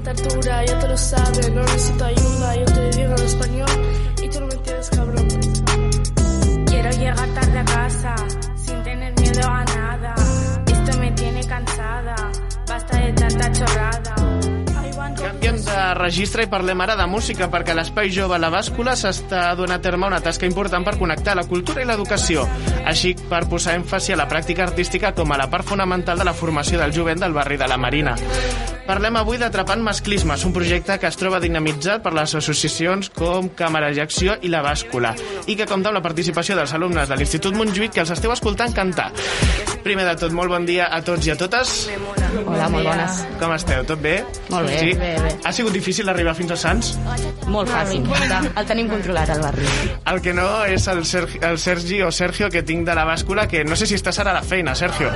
altura, ya te lo sabes, no necesito ayuda, yo te digo en español y tú no me entiendes, cabrón. Quiero llegar tarde a casa, sin tener miedo a nada. Esto me tiene cansada, basta de tanta chorrada. Canviem de registre i parlem ara de música, perquè a l'Espai Jove a la Bàscula s'està donant a terme una tasca important per connectar la cultura i l'educació, així per posar èmfasi a la pràctica artística com a la part fonamental de la formació del jovent del barri de la Marina. Parlem avui d'Atrapant Masclismes, un projecte que es troba dinamitzat per les associacions com Càmera i Acció i la Bàscula, i que compta amb la participació dels alumnes de l'Institut Montjuïc que els esteu escoltant cantar. Primer de tot, molt bon dia a tots i a totes. Hola, molt bones. Com esteu? Tot bé? Molt bé, sí? bé. Ha sigut difícil arribar fins a Sants? Molt fàcil. El tenim controlat, al barri. El que no és el Sergi o Sergio que tinc de la Bàscula, que no sé si estàs ara a la feina, Sergio.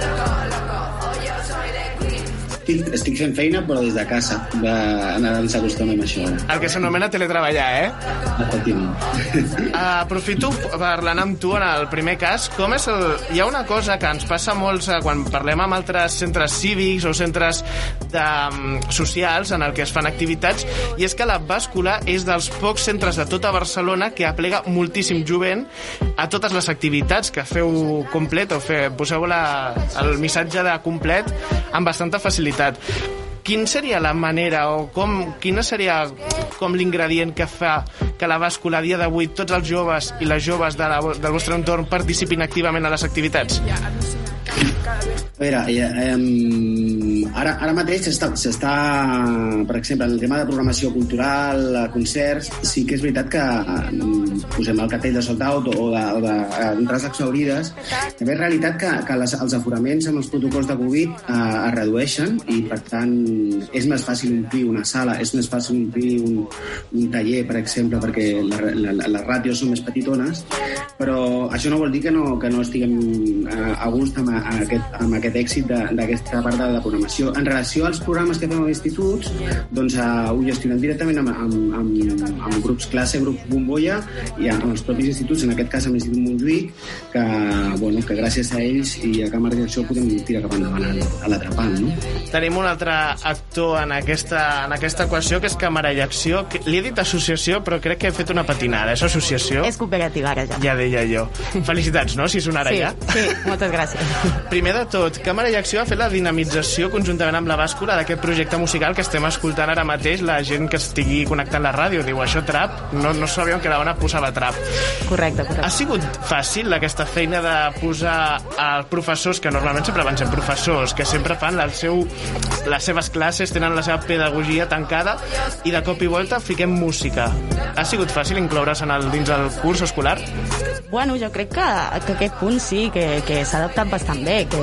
Estic fent feina, però des de casa. Ens acostumem a això. El que s'anomena teletreballar, Efectivament. Aprofito parlant amb tu en el primer cas. Hi ha una cosa que ens passa molts quan parlem amb altres centres cívics o centres socials en el que es fan activitats, i és que la Bàscula és dels pocs centres de tota Barcelona que aplega moltíssim jovent a totes les activitats que feu complet o poseu el missatge de complet amb bastanta facilitat. Quina seria la manera o quina seria com l'ingredient que fa que la Bàscula a dia d'avui tots els joves i les joves del vostre entorn participin activament a les activitats? A veure, ara mateix s'està, per exemple, en el tema de programació cultural, concerts, sí que és veritat que posem el cartell de sold out o d'entrades exhaurides. També és realitat que els aforaments amb els protocols de Covid es redueixen i, per tant, és més fàcil omplir una sala, és més fàcil omplir un taller, per exemple, perquè les ràtios són més petitones, però això no vol dir que no estiguem a gust amb aquest èxit d'aquesta part de la programació. En relació als programes que fem als instituts, doncs ho gestionem directament amb grups classe, grups bombolla, i amb els propis instituts, en aquest cas amb l'Institut Montjuïc, que gràcies a ells i a Càmera i Acció podem tirar cap endavant a l'Atrapant, no? Tenim un altre actor en aquesta equació, que és Càmera i Acció. Li he dit associació, però crec que he fet una patinada. És associació? És cooperativa, ara ja. Ja deia jo. Felicitats, no?, si sonara ja. Sí, moltes gràcies. Primer de tot, Càmera i Acció ha fet la dinamització conjuntament amb la Bàscula d'aquest projecte musical que estem escoltant ara mateix. La gent que estigui connectant la ràdio diu, això trap? No sabíem que la dona posava trap. Correcte. Ha sigut fàcil aquesta feina de posar als professors, que normalment sempre van ser professors, que sempre fan les seves classes, tenen la seva pedagogia tancada, i de cop i volta fiquem música. Ha sigut fàcil incloure's dins del curs escolar? Bueno, jo crec que aquest punt sí, que s'ha adaptat bastant bé, que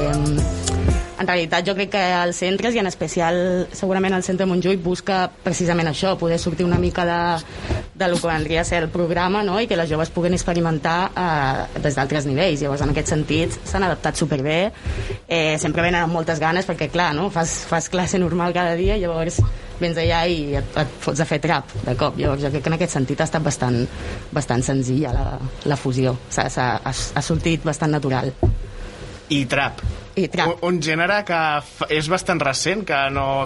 en realitat jo crec que els centres, i en especial segurament el centre Montjuïc, busca precisament això, poder sortir una mica de lo que vendria a ser el programa, no?, i que les joves puguen experimentar des d'altres nivells. Llavors, en aquest sentit, s'han adaptat superbé. Sempre venen amb moltes ganes, perquè, clar, no?, fas classe normal cada dia, llavors vens allà i et fots a fer trap de cop. Llavors, jo crec que en aquest sentit ha estat bastant senzilla la fusió. Ha sortit bastant natural. I trap. Un gènere que és bastant recent, que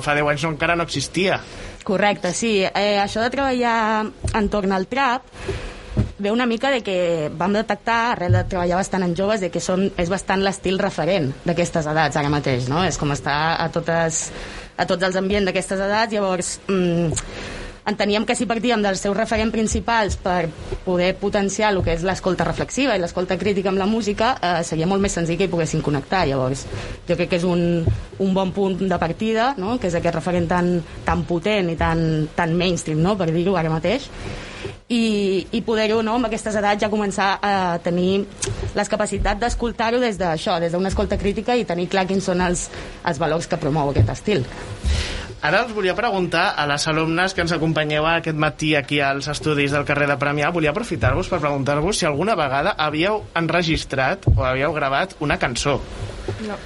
fa 10 anys encara no existia. Correcte, sí. Això de treballar entorn al trap ve una mica de que vam detectar, arrel de treballar bastant en joves, de que és bastant l'estil referent d'aquestes edats ara mateix, no? És com estar a tots els ambients d'aquestes edats. Llavors enteníem que si partíem dels seus referents principals per poder potenciar el que és l'escolta reflexiva i l'escolta crítica amb la música, seria molt més senzill que hi poguessin connectar. Llavors jo crec que és un bon punt de partida, no?, que és aquest referent tan potent i tan mainstream, no?, per dir-ho ara mateix, i poder-ho, no?, amb aquestes edats ja començar a tenir les capacitats d'escoltar-ho des d'una escolta crítica i tenir clar quins són els valors que promou aquest estil. Ara us volia preguntar a les alumnes que ens acompanyeu aquest matí aquí als estudis del carrer de Premià, volia aprofitar-vos per preguntar-vos si alguna vegada havíeu enregistrat o havíeu gravat una cançó. No.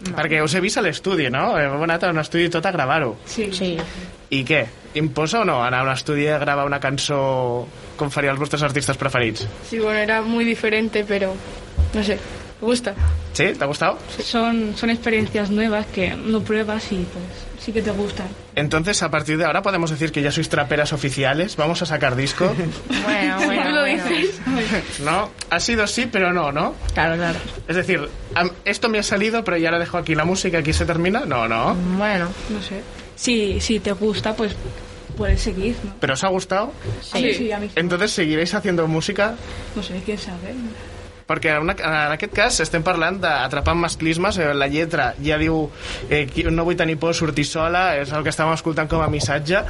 Perquè us he vist a l'estudi, no? Heu anat a un estudi tot a gravar-ho. Sí. I què? Imposa o no anar a un estudi a gravar una cançó com farien els vostres artistes preferits? Sí, bueno, era muy diferente, pero no sé. gusta. ¿Sí? ¿Te ha gustado? Son experiencias nuevas que no pruebas y pues sí que te gustan. Entonces, a partir de ahora podemos decir que ya sois traperas oficiales. Vamos a sacar disco. Bueno. Lo dices. ¿No? Ha sido sí, pero no, ¿no? Claro. Es decir, esto me ha salido, pero ya lo dejo aquí la música, aquí se termina. No. Bueno. No sé. Si te gusta, pues puedes seguir, ¿no? ¿Pero os ha gustado? Sí, a mí sí. Entonces, ¿seguiréis haciendo música? No sé, quién sabe. Perquè en aquest cas estem parlant d'Atrapant masclismes, la lletra ja diu no vull tenir por, sortir sola, és el que estàvem escoltant com a missatge.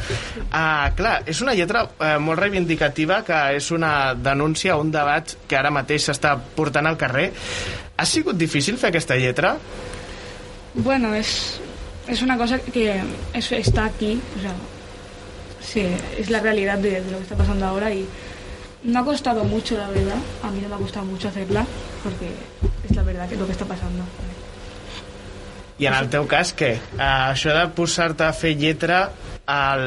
Clar, és una lletra molt reivindicativa, que és una denúncia, un debat que ara mateix s'està portant al carrer. Ha sigut difícil fer aquesta lletra? Bueno, es una cosa que está aquí, o sea, sí, es la realidad de lo que está pasando ahora y no ha costado mucho, la verdad. A mí no me ha costado mucho hacerla porque es la verdad que es lo que está pasando. I en el teu cas, què? Això de posar-te a fer lletra ha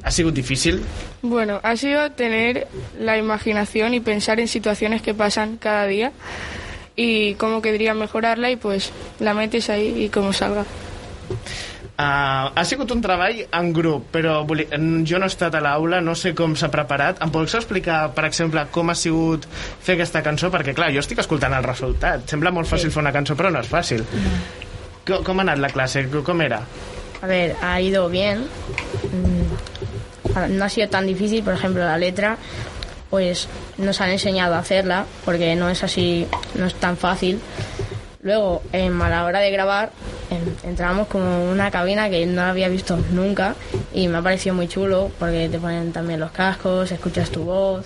sigut difícil? Bueno, ha sido tener la imaginación y pensar en situaciones que pasan cada día y cómo querría mejorarla y pues la metes ahí y como salga. Ha sigut un treball en grup, però jo no he estat a l'aula, no sé com s'ha preparat. Em pots explicar, per exemple, com ha sigut fer aquesta cançó? Perquè, clar, jo estic escoltant el resultat. Sembla molt fàcil fer una cançó, però no és fàcil. ¿Cómo ha anat la clase? ¿Cómo era? A ver, ha ido bien. No ha sido tan difícil, por ejemplo, la letra, pues nos han enseñado a hacerla, porque no es así, no es tan fácil. Luego, a la hora de grabar, entramos como una cabina que no había visto nunca y me ha parecido muy chulo porque te ponen también los cascos, escuchas tu voz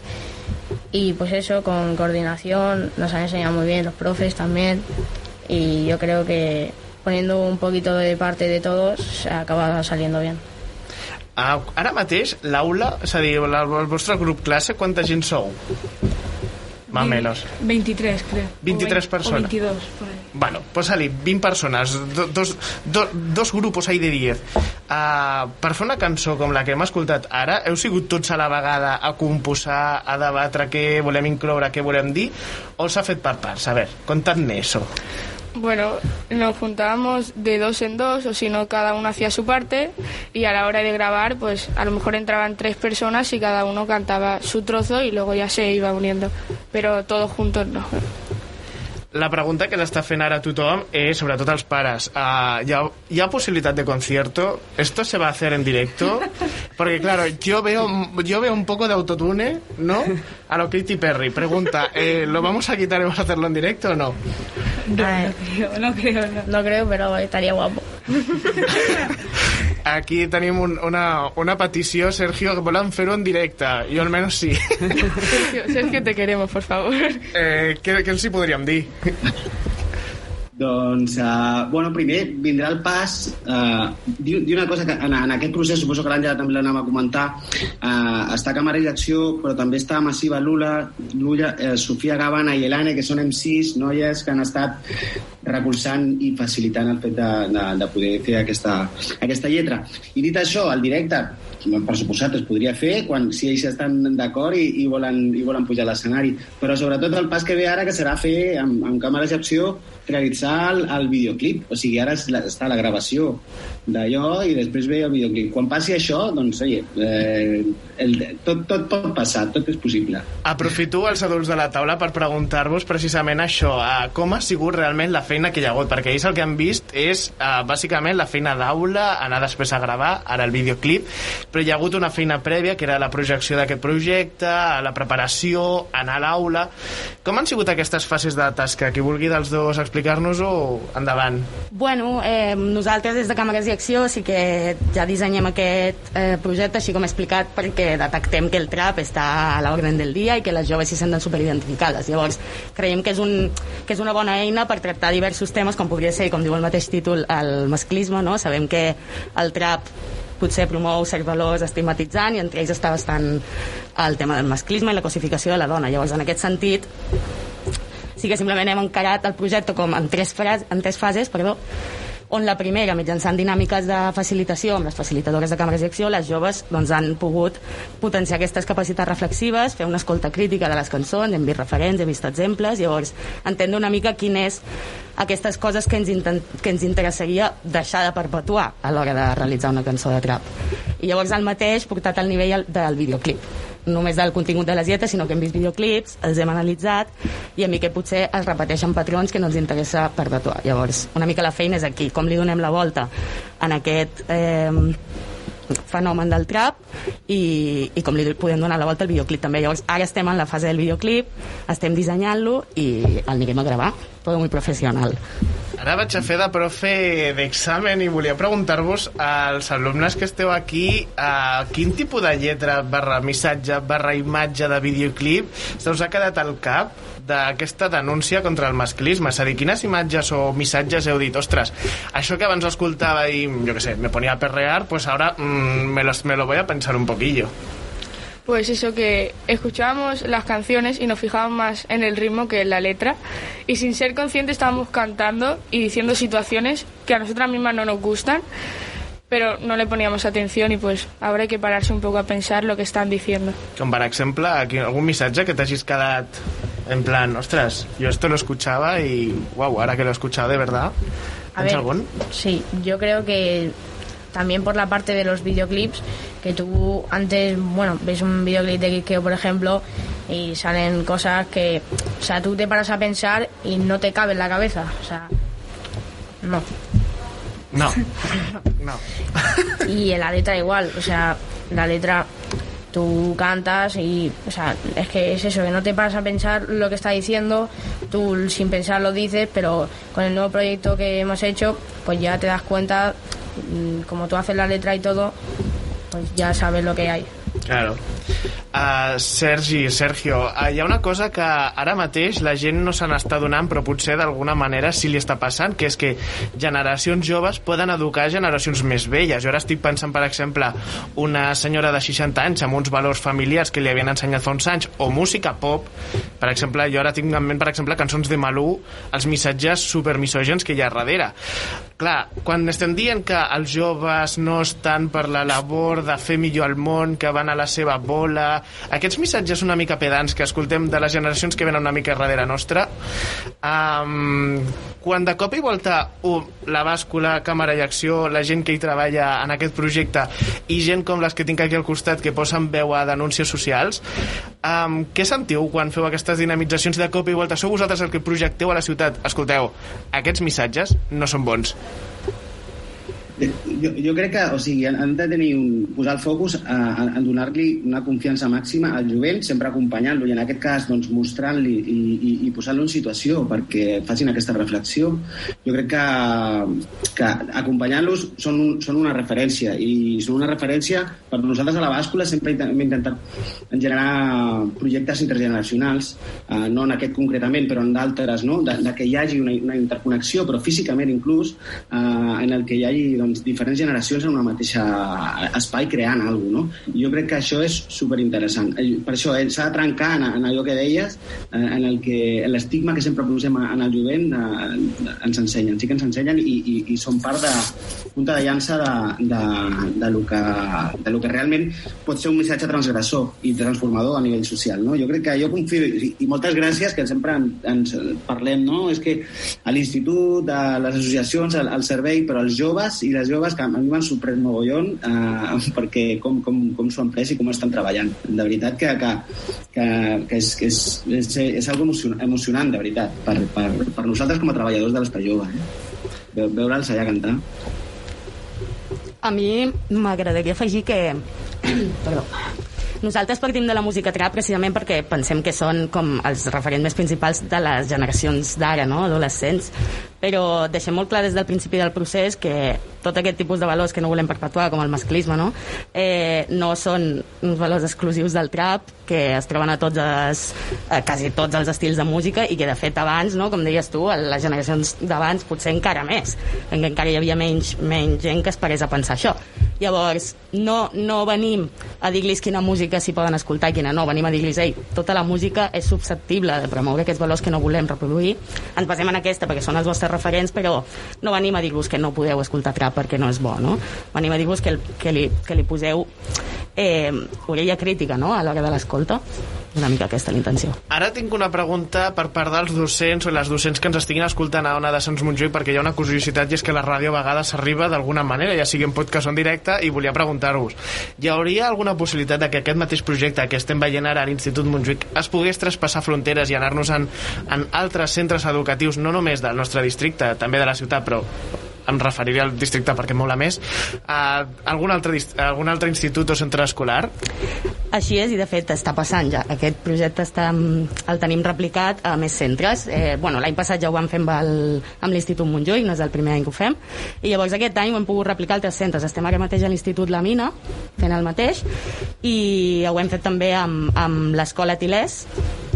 y pues eso, con coordinación, nos han enseñado muy bien los profes también y yo creo que poniendo un poquito de parte de todos se acaba saliendo bien. Ara mateix, l'aula, és a dir, el vostre grup classe, quanta gent sou? Más o menos. 23, creo. 23 personas. O 22, por ahí. Bueno, pues salir 20 persones, dos grupos ahí de 10. Per fer una cançó com la que hem escoltat ara, heu sigut tots a la vegada a composar, a debatre què volem incloure, què volem dir, o s'ha fet per parts? A ver, contadme eso. Bueno, nos juntábamos de 2 en 2, o si no, cada uno hacía su parte, y a la hora de grabar, pues a lo mejor entraban 3 personas y cada uno cantaba su trozo y luego ya se iba uniendo, pero todos juntos no. La pregunta que l'està fent ara tothom és, sobretot els pares, ¿hi ha posibilitat de concierto? ¿Esto se va a hacer en directo? Porque claro, yo veo un poco de autotune, ¿no? A lo Katy Perry. Pregunta, ¿lo vamos a quitar y vamos a hacerlo en directo o no? No creo. No creo, pero estaría guapo. Aquí tenim una petició, Sergio, que volen fer-ho en directe. Jo almenys sí. Sergio, te queremos, por favor. Què els hi podríem dir? Doncs, bueno, primer vindrà el pas dir una cosa que en aquest procés, suposo que l'Àngela també l'anava a comentar, està Càmera i Acció, però també està Massiva Lula, Sofia Gavana i Elane, que són MC, noies que han estat recolzant i facilitant el fet de poder fer aquesta lletra. I dit això, el directe, per suposat, es podria fer si ells estan d'acord i volen pujar a l'escenari, però sobretot el pas que ve ara, que serà fer amb Càmeres i Acció, realitzar el videoclip. O sigui, ara està la gravació d'allò i després ve el videoclip. Quan passi això, doncs, tot pot passar, tot és possible. Aprofito els adults de la taula per preguntar-vos precisament això, com ha sigut realment la feina que hi ha hagut, perquè ells el que han vist és bàsicament la feina d'aula, anar després a gravar, ara el videoclip, però hi ha hagut una feina prèvia, que era la projecció d'aquest projecte, la preparació, anar a l'aula. Com han sigut aquestes fases de tasca? Qui vulgui dels dos explicar-nos-ho, endavant. Bueno, nosaltres des de Càmeres i Acció sí que ja dissenyem aquest projecte, així com he explicat, perquè detectem que el trap està a l'ordre del dia i que les joves s'hi senten superidentificades. Llavors, creiem que és una bona eina per tractar diversos temes, com podria ser, com diu el mateix títol, el masclisme, no? Sabem que el trap potser promou certs valors estigmatitzant i entre ells està bastant el tema del masclisme i la cosificació de la dona. Llavors, en aquest sentit, sí que simplement hem encarat el projecte com en tres fases, on la primera, mitjançant dinàmiques de facilitació amb les facilitadores de càmeres i acció, les joves doncs, han pogut potenciar aquestes capacitats reflexives, fer una escolta crítica de les cançons, hem vist referents, hem vist exemples, llavors entendre una mica quin és aquestes coses que ens interessaria deixar de perpetuar a l'hora de realitzar una cançó de trap. I llavors el mateix portat al nivell del videoclip, només del contingut de les lletres, sinó que hem vist videoclips, els hem analitzat i a mi que potser es repeteixen patrons que no ens interessa perpetuar. Llavors, una mica la feina és aquí, com li donem la volta en aquest fenomen del trap i com li podem donar la volta al videoclip també. Llavors, ara estem en la fase del videoclip, estem dissenyant-lo i el anirem a gravar, tot molt professional. Ara vaig a fer de profe d'examen i volia preguntar-vos als alumnes que esteu aquí quin tipus de lletra /missatge /imatge de videoclip se us ha quedat al cap d'aquesta denúncia contra el masclisme. És a dir, quines imatges o missatges heu dit, ostres, això que abans escoltava i, jo què sé, me ponía a perrear, pues ahora me lo voy a pensar un poquillo. Pues eso, que escuchábamos las canciones y nos fijábamos más en el ritmo que en la letra, y sin ser conscientes estábamos cantando y diciendo situaciones que a nosotras mismas no nos gustan, pero no le poníamos atención, y pues ahora hay que pararse un poco a pensar lo que están diciendo. Com per exemple, algún missatge que t'hagis quedat en plan, ostras, yo esto lo escuchaba y wow, ahora que lo he escuchado de verdad. ¿Tienes algún? Sí, yo creo que también por la parte de los videoclips, que tú antes, bueno, ves un videoclip de Quiqueo, por ejemplo, y salen cosas que, o sea, tú te paras a pensar y no te cabe en la cabeza, o sea, no. Y en la letra igual, o sea, la letra tú cantas y, o sea, es que es eso, que no te paras a pensar lo que está diciendo, tú sin pensar lo dices, pero con el nuevo proyecto que hemos hecho, pues ya te das cuenta, como tú haces la letra y todo, pues ya sabes lo que hay. Claro. Sergio, hi ha una cosa que ara mateix la gent no se n'està donant, però potser d'alguna manera sí li està passant, que és que generacions joves poden educar generacions més velles. Jo ara estic pensant, per exemple, una senyora de 60 anys amb uns valors familiars que li havien ensenyat fa uns anys, o música pop, per exemple, jo ara tinc en ment, per exemple, cançons de Malú, els missatges supermisògens que hi ha darrere. Clar, quan estem dient que els joves no estan per la labor de fer millor el món, que van a la seva bola, aquests missatges una mica pedants que escoltem de les generacions que venen una mica darrere nostra, quan de cop i volta la bàscula, càmera i acció, la gent que hi treballa en aquest projecte i gent com les que tinc aquí al costat que posen veu a denúncies socials, què sentiu quan feu aquestes dinamitzacions de cop i volta? Sou vosaltres el que projecteu a la ciutat? Escolteu, aquests missatges no són bons. Jo crec que, o sigui, han de tenir posar el focus en donar-li una confiança màxima al jovent, sempre acompanyant-lo i en aquest cas doncs, mostrant-li i posant-lo en situació perquè facin aquesta reflexió. Jo crec que acompanyant-los són una referència i són una referència per nosaltres a la bàscula. Sempre hem intentat generar projectes intergeneracionals, no en aquest concretament però en d'altres, no? de que hi hagi una interconnexió però físicament inclús en el que hi hagi doncs, diferents generacions en una mateixa espai creant alguna cosa, no? Jo crec que això és superinteressant. Per això s'ha de trencar en allò que deies, en l'estigma que sempre posem en el jovent, ens ensenyen, sí que ens ensenyen i són part de punta de llança de lo que realment pot ser un missatge transgressor i transformador a nivell social, no? Jo crec que jo confio, i moltes gràcies que sempre ens parlem, no? És que a l'institut, a les associacions, al servei, però els joves i les joves que a mi m'han sorprès mogollon perquè com s'ho han pres i com estan treballant. De veritat que és algo emocionant, de veritat, per nosaltres com a treballadors de l'espai jove. Veure'ls allà cantar. A mi m'agradaria afegir que... Perdó. Nosaltres partim de la música trap precisament perquè pensem que són com els referents més principals de les generacions d'ara, no? Adolescents, però deixem molt clar des del principi del procés que tot aquest tipus de valors que no volem perpetuar, com el masclisme, no? No són uns valors exclusius del trap, que es troben a quasi tots els estils de música i que de fet abans, no? Com deies tu, a les generacions d'abans potser encara més, perquè encara hi havia menys gent que es parés a pensar això. Llavors, no venim a dir-los quina música s'hi poden escoltar i quina no, venim a dir-los, ei, tota la música és susceptible de promoure aquests valors que no volem reproduir, ens basem en aquesta perquè són els vostres nostres referents, però no venim a dir-vos que no podeu escoltar trap perquè no és bo, no? Venim a dir-vos que li poseu orella crítica, no?, a l'hora de l'escolta. Una mica aquesta la intenció. Ara tinc una pregunta per part dels docents o les docents que ens estiguin escoltant a Ona de Sants Montjuïc, perquè hi ha una curiositat, i és que la ràdio a vegades s'arriba d'alguna manera, ja sigui en podcast o en directe, i volia preguntar-vos, hi hauria alguna possibilitat de que aquest mateix projecte que estem veient ara a l'Institut Montjuïc es pogués traspassar fronteres i anar-nos en altres centres educatius, no només del nostre districte, també de la ciutat, però em referiria al districte perquè mola més, a algun altre institut o centre escolar? Així és, i de fet està passant ja. Aquest projecte el tenim replicat a més centres. L'any passat ja ho vam fer amb l'Institut Montjuïc, no és el primer any que ho fem, i llavors aquest any ho hem pogut replicar a altres centres. Estem ara mateix a l'Institut La Mina fent el mateix, i ho hem fet també amb l'Escola Til·lers,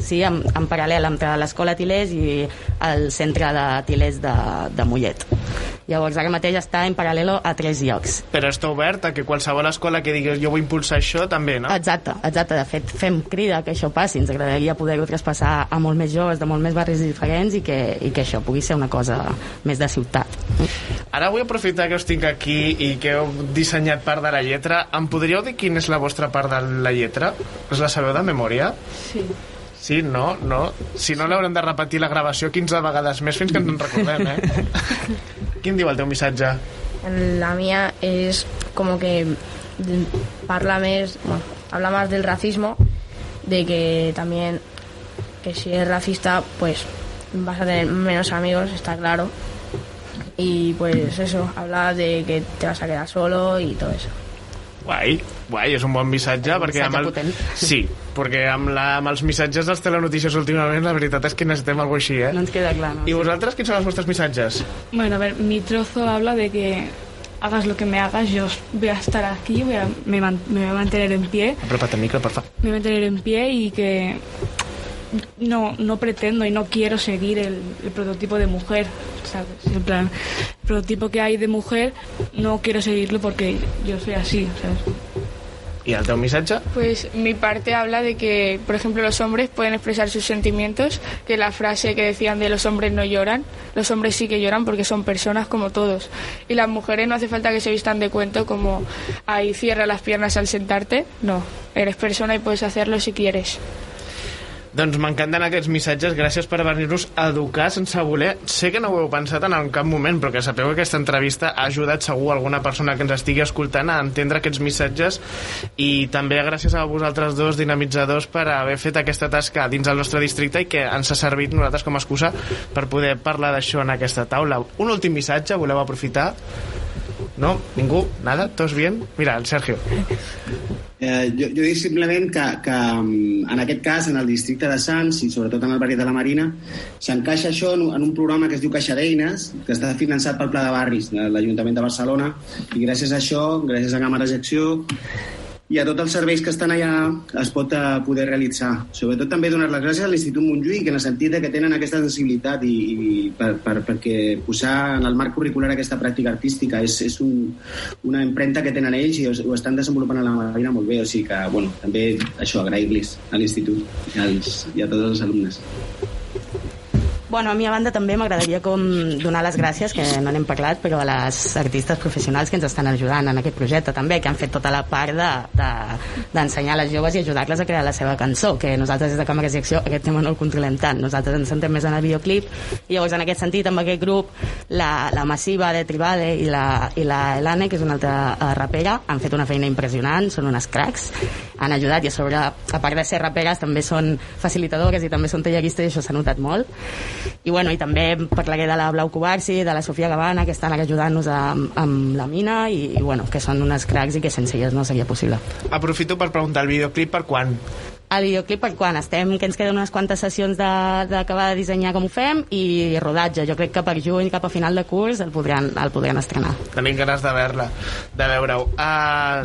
sí, en paral·lel entre l'Escola Til·lers i el centre de Til·lers de Mollet. Llavors ara mateix està en paral·lel a 3 llocs. Però està obert a que qualsevol escola que diguis jo vull impulsar això també, no? Exacte. De fet fem crida que això passi. Ens agradaria poder-ho traspassar a molt més joves de molt més barris diferents, i que això pugui ser una cosa més de ciutat. Ara vull aprofitar que us tinc aquí i que heu dissenyat part de la lletra. Em podríeu dir quina és la vostra part de la lletra? Us la sabeu de memòria? Sí. Sí, no? Si no, l'haurem de repetir la gravació 15 vegades més fins que ens en recordem, Quin diu el teu missatge? La mía es como que habla más del racismo, de que también que si eres racista pues vas a tener menos amigos, está claro, y pues eso, habla de que te vas a quedar solo y todo eso. Guai, és un bon missatge, perquè sí, perquè amb els missatges dels telenotícies últimament la veritat és que necessitem alguna cosa així, No ens queda clar, no? I vosaltres, quins són els vostres missatges? Bueno, a ver, mi trozo habla de que hagas lo que me hagas, yo voy a estar aquí, me voy a mantener en pie. Aprópate al micro, por favor. Me voy a mantener en pie y que no pretendo y no quiero seguir el prototipo de mujer, ¿sabes? En plan, el prototipo que hay de mujer no quiero seguirlo porque yo soy así, ¿sabes? ¿Y el teu missatge? Pues mi parte habla de que, por ejemplo, los hombres pueden expresar sus sentimientos, que la frase que decían de los hombres no lloran, los hombres sí que lloran porque son personas como todos. Y las mujeres no hace falta que se vistan de cuento como ahí cierra las piernas al sentarte, no, eres persona y puedes hacerlo si quieres. Doncs m'encanten aquests missatges, gràcies per venir-nos a educar sense voler. Sé que no ho heu pensat en cap moment, però que sapeu que aquesta entrevista ha ajudat segur alguna persona que ens estigui escoltant a entendre aquests missatges, i també gràcies a vosaltres dos dinamitzadors per haver fet aquesta tasca dins el nostre districte i que ens ha servit nosaltres com a excusa per poder parlar d'això en aquesta taula. Un últim missatge, voleu aprofitar? No? Ningú? Nada? ¿Todos bien? Mira, el Sergio. Jo dic simplement que en aquest cas, en el districte de Sants i sobretot en el barri de la Marina, s'encaixa això en un programa que es diu Caixa d'Eines, que està finançat pel Pla de Barris de l'Ajuntament de Barcelona, i gràcies a això, gràcies a Càmeres d'acció i a tots els serveis que estan allà, es pot poder realitzar. Sobretot també donar les gràcies a l'Institut Montjuïc en el sentit que tenen aquesta sensibilitat i perquè posar en el marc curricular aquesta pràctica artística és una empremta que tenen ells i ho estan desenvolupant a la Marina molt bé, o sigui que, bueno, també això, agrair-los a l'Institut i a tots els alumnes. Bueno, a mi a banda també m'agradaria donar les gràcies, que no n'hem parlat, però a les artistes professionals que ens estan ajudant en aquest projecte també, que han fet tota la part d'ensenyar a les joves i ajudar-les a crear la seva cançó, que nosaltres des de Càmeres i Acció aquest tema no el controlem tant, nosaltres ens centrem més en el videoclip, i llavors en aquest sentit amb aquest grup la Massiva de Tribade i la Elane, que és una altra rapera, han fet una feina impressionant, són unes cracs, han ajudat, i a sobre, a part de ser raperes, també són facilitadores i també són talleristes, i això s'ha notat molt. I bueno, i també parlaré de la Blau Covarsi, de la Sofia Gavana, que estan ajudant-nos amb la Mina, i bueno, que són unes cracs i que sense elles no seria possible. Aprofito per preguntar, el videoclip per quan? El videoclip per quan? Que ens queden unes quantes sessions d'acabar de dissenyar com ho fem, i rodatge. Jo crec que per juny, cap a final de curs, el podran estrenar. Tenim ganes de veure-ho.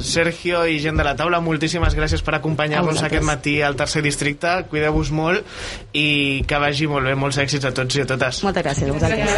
Sergio i gent de la taula, moltíssimes gràcies per acompanyar-nos aquest matí al tercer districte. Cuideu-vos molt i que vagi molt bé, molts èxits a tots i a totes. Moltes gràcies a vosaltres.